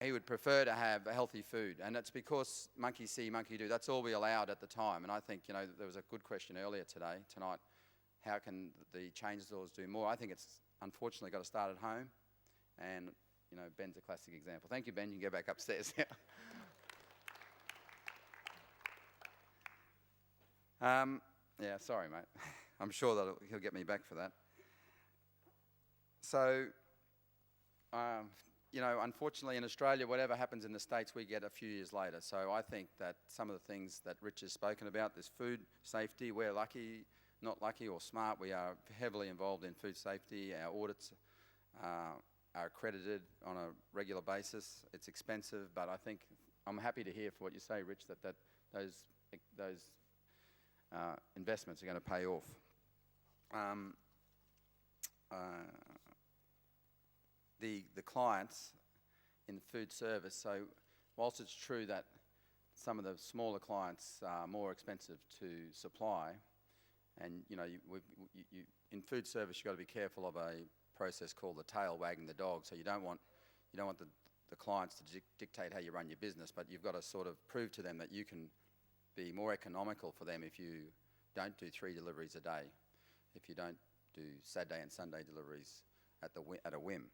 he would prefer to have healthy food, and it's because monkey see, monkey do. That's all we allowed at the time, and I think, you know, there was a good question earlier tonight, how can the chain stores do more? I think it's unfortunately got to start at home, and, you know, Ben's a classic example. Thank you, Ben. You can go back upstairs. Yeah, sorry, mate. I'm sure that he'll get me back for that. So, you know, unfortunately in Australia, whatever happens in the States, we get a few years later. So I think that some of the things that Rich has spoken about, this food safety, we're lucky, not lucky or smart, we are heavily involved in food safety. Our audits are accredited on a regular basis. It's expensive, but I think I'm happy to hear for what you say, Rich, that those investments are going to pay off. The clients in food service, so whilst it's true that some of the smaller clients are more expensive to supply, and you know, in food service you've got to be careful of a process called the tail wagging the dog. So you don't want the clients to dictate how you run your business, but you've got to sort of prove to them that you can be more economical for them if you don't do 3 deliveries a day, if you don't do Saturday and Sunday deliveries at a whim.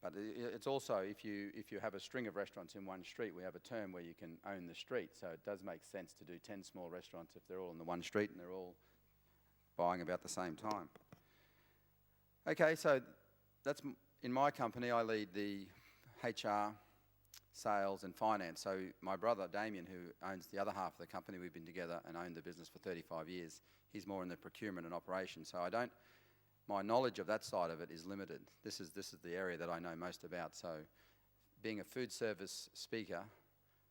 But it's also, if you have a string of restaurants in one street, we have a term where you can own the street. So it does make sense to do 10 small restaurants if they're all in the one street and they're all buying about the same time. Okay, so that's in my company. I lead the HR, sales and finance. So my brother Damien, who owns the other half of the company, we've been together and owned the business for 35 years. He's more in the procurement and operations. So my knowledge of that side of it is limited. This is the area that I know most about. So being a food service speaker,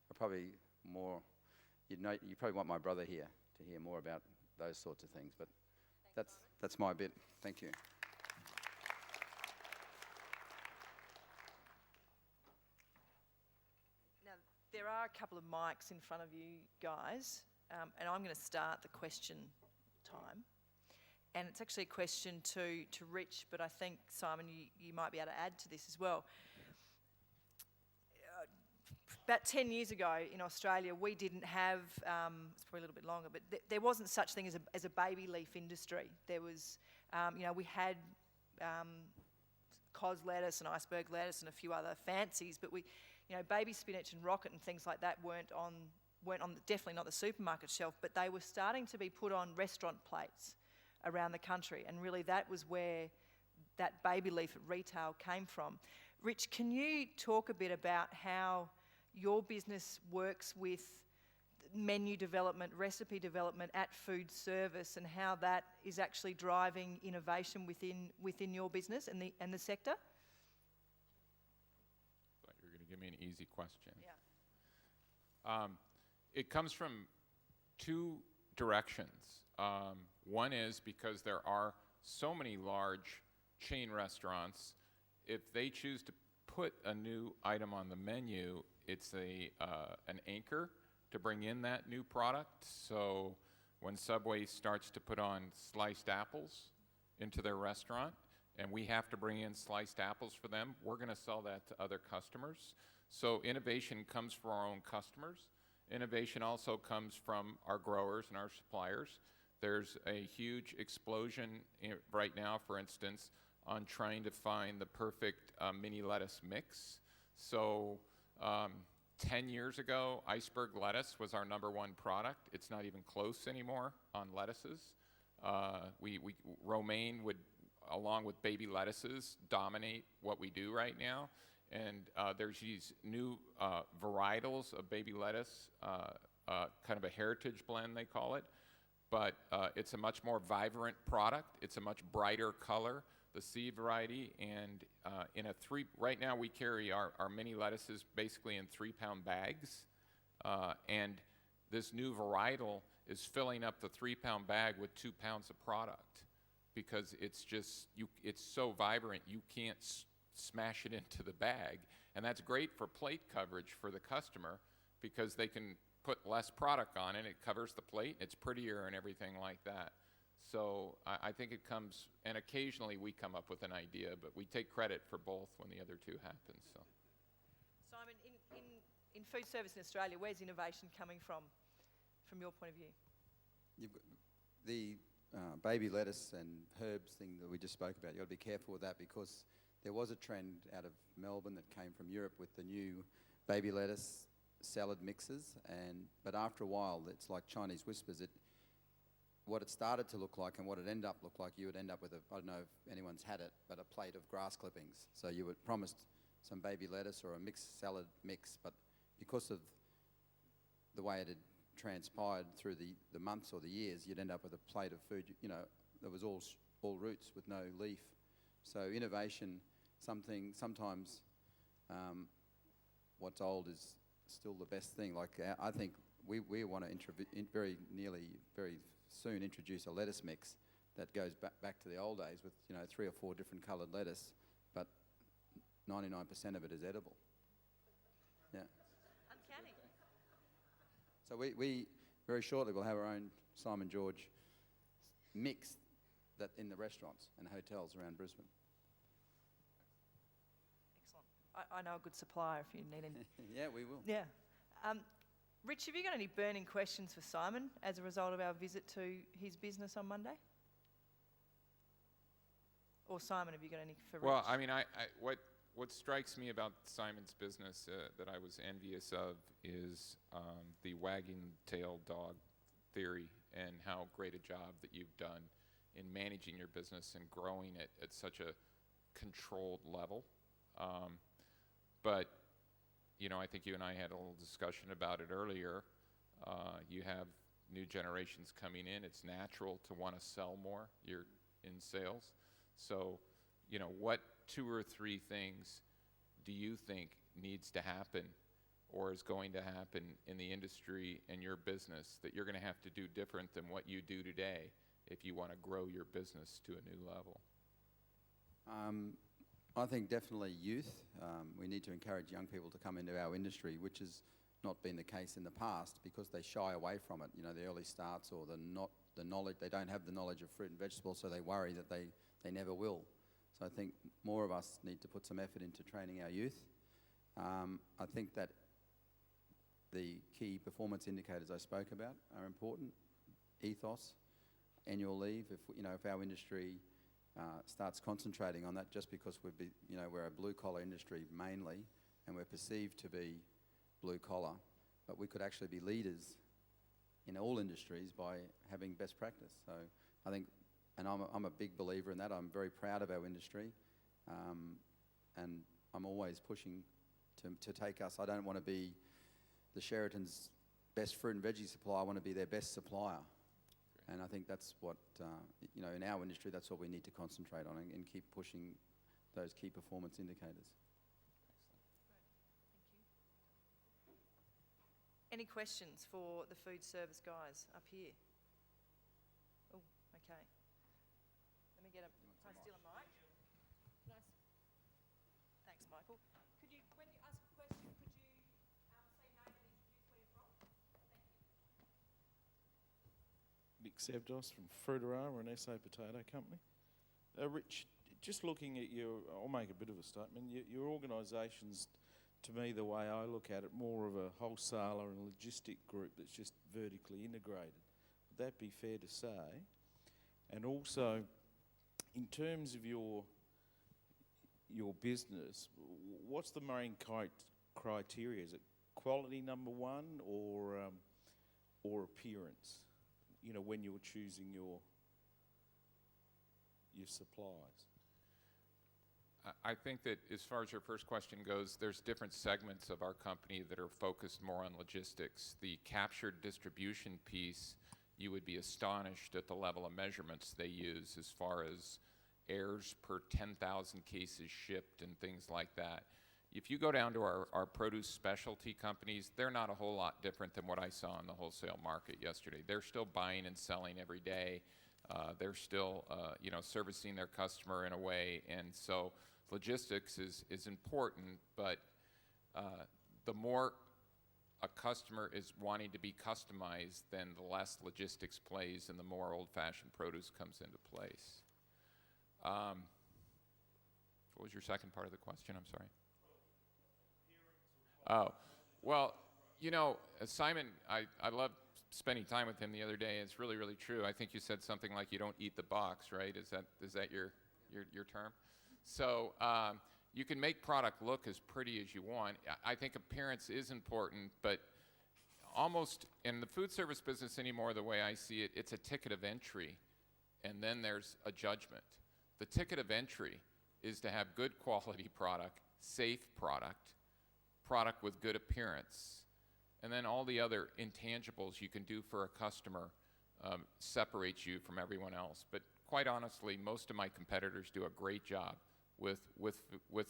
you probably want my brother here to hear more about those sorts of things. But that's my bit. Thank you. Now, there are a couple of mics in front of you guys, and I'm going to start the question time. And it's actually a question to Rich, but I think, Simon, you might be able to add to this as well. About 10 years ago in Australia, we didn't have, it's probably a little bit longer, but there wasn't such thing as a baby leaf industry. There was, you know, we had cos lettuce and iceberg lettuce and a few other fancies, but baby spinach and rocket and things like that weren't on definitely not the supermarket shelf, but they were starting to be put on restaurant plates around the country, and really that was where that baby leaf at retail came from. Rich, can you talk a bit about how your business works with menu development, recipe development at food service, and how that is actually driving innovation within your business and the sector? Thought you were going to give me an easy question. Yeah. It comes from 2 directions. One is because there are so many large chain restaurants, if they choose to put a new item on the menu, it's an anchor to bring in that new product. So when Subway starts to put on sliced apples into their restaurant, and we have to bring in sliced apples for them, we're going to sell that to other customers. So innovation comes from our own customers. Innovation also comes from our growers and our suppliers. There's a huge explosion right now, for instance, on trying to find the perfect mini lettuce mix. So 10 years ago, iceberg lettuce was our #1 product. It's not even close anymore on lettuces. Romaine would, along with baby lettuces, dominate what we do right now. And there's these new varietals of baby lettuce, kind of a heritage blend, they call it. But it's a much more vibrant product. It's a much brighter color, the seed variety. And right now we carry our mini lettuces basically in 3-pound bags. And this new varietal is filling up the 3-pound bag with 2 pounds of product, because it's so vibrant you can't smash it into the bag. And that's great for plate coverage for the customer, because they can put less product on it. It covers the plate. It's prettier and everything like that. So I think it comes, and occasionally we come up with an idea, but we take credit for both when the other 2 happen. So, Simon, in food service in Australia, where's innovation coming from your point of view? You've got the baby lettuce and herbs thing that we just spoke about. You've got to be careful with that because there was a trend out of Melbourne that came from Europe with the new baby lettuce salad mixes, but after a while, it's like Chinese whispers. What it started to look like and what it ended up look like, you would end up with I don't know if anyone's had it, but a plate of grass clippings. So you were promised some baby lettuce or a mixed salad mix, but because of the way it had transpired through the months or the years, you'd end up with a plate of food, that was all roots with no leaf. So innovation, sometimes what's old is still the best thing. Like I think we want to very soon introduce a lettuce mix that goes back to the old days with 3 or 4 different coloured lettuce, but 99% of it is edible. Yeah. Uncanny. So we very shortly will have our own Simon George mix that in the restaurants and hotels around Brisbane. Excellent. I know a good supplier if you need any. Yeah, we will. Yeah. Rich, have you got any burning questions for Simon as a result of our visit to his business on Monday? Or Simon, have you got any for Rich? Well, I mean, what strikes me about Simon's business that I was envious of is the wagging tail dog theory and how great a job that you've done in managing your business and growing it at such a controlled level. But I think you and I had a little discussion about it earlier. You have new generations coming in. It's natural to want to sell more. You're in sales. So, what 2 or 3 things do you think needs to happen or is going to happen in the industry and your business that you're going to have to do different than what you do today if you want to grow your business to a new level? I think definitely youth. We need to encourage young people to come into our industry, which has not been the case in the past because they shy away from it. The early starts or the knowledge. They don't have the knowledge of fruit and vegetables, so they worry that they never will. So I think more of us need to put some effort into training our youth. I think that the key performance indicators I spoke about are important. Ethos, annual leave. If our industry starts concentrating on that, just because we're a blue collar industry mainly, and we're perceived to be blue collar, but we could actually be leaders in all industries by having best practice. So I think, and I'm a big believer in that. I'm very proud of our industry, and I'm always pushing to take us. I don't want to be the Sheraton's best fruit and veggie supplier. I want to be their best supplier. And I think that's what, in our industry, that's what we need to concentrate on and keep pushing those key performance indicators. Thank you. Any questions for the food service guys up here? Oh, okay. Let me get a... Can I steal a mic? Thanks, Michael. Could you, when you ask a question, could you say your name and introduce where you're from? Nick Savdos from Fruiterara, an SA potato company. Rich, just looking at I'll make a bit of a statement. Your organisation's, to me, the way I look at it, more of a wholesaler and logistic group that's just vertically integrated. Would that be fair to say? And also, in terms of your business, what's the main criteria? Is it quality number one or appearance? When you're choosing your supplies. I think that as far as your first question goes, there's different segments of our company that are focused more on logistics. The captured distribution piece, you would be astonished at the level of measurements they use as far as errors per 10,000 cases shipped and things like that. If you go down to our produce specialty companies, they're not a whole lot different than what I saw in the wholesale market yesterday. They're still buying and selling every day. They're still, servicing their customer in a way. And so logistics is important, but the more a customer is wanting to be customized, then the less logistics plays and the more old-fashioned produce comes into place. What was your second part of the question? I'm sorry. Oh, well, you know, Simon, I loved spending time with him the other day. It's really, really true. I think you said something like you don't eat the box, right? Is that your term? So you can make product look as pretty as you want. I think appearance is important, but almost in the food service business anymore, the way I see it, it's a ticket of entry, and then there's a judgment. The ticket of entry is to have good quality product, safe product with good appearance, and then all the other intangibles you can do for a customer separates you from everyone else. But quite honestly, most of my competitors do a great job with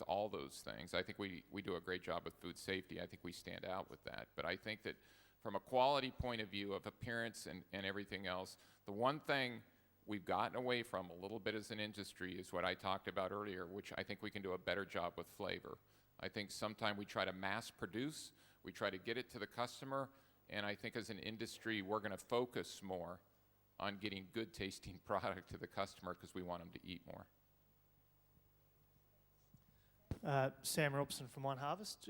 all those things. I think we do a great job with food safety. I think we stand out with that. But I think that from a quality point of view of appearance and everything else, the one thing we've gotten away from a little bit as an industry is what I talked about earlier, which I think we can do a better job with flavor. I think sometimes we try to mass produce, we try to get it to the customer, and I think as an industry we're going to focus more on getting good tasting product to the customer because we want them to eat more. Sam Robson from One Harvest.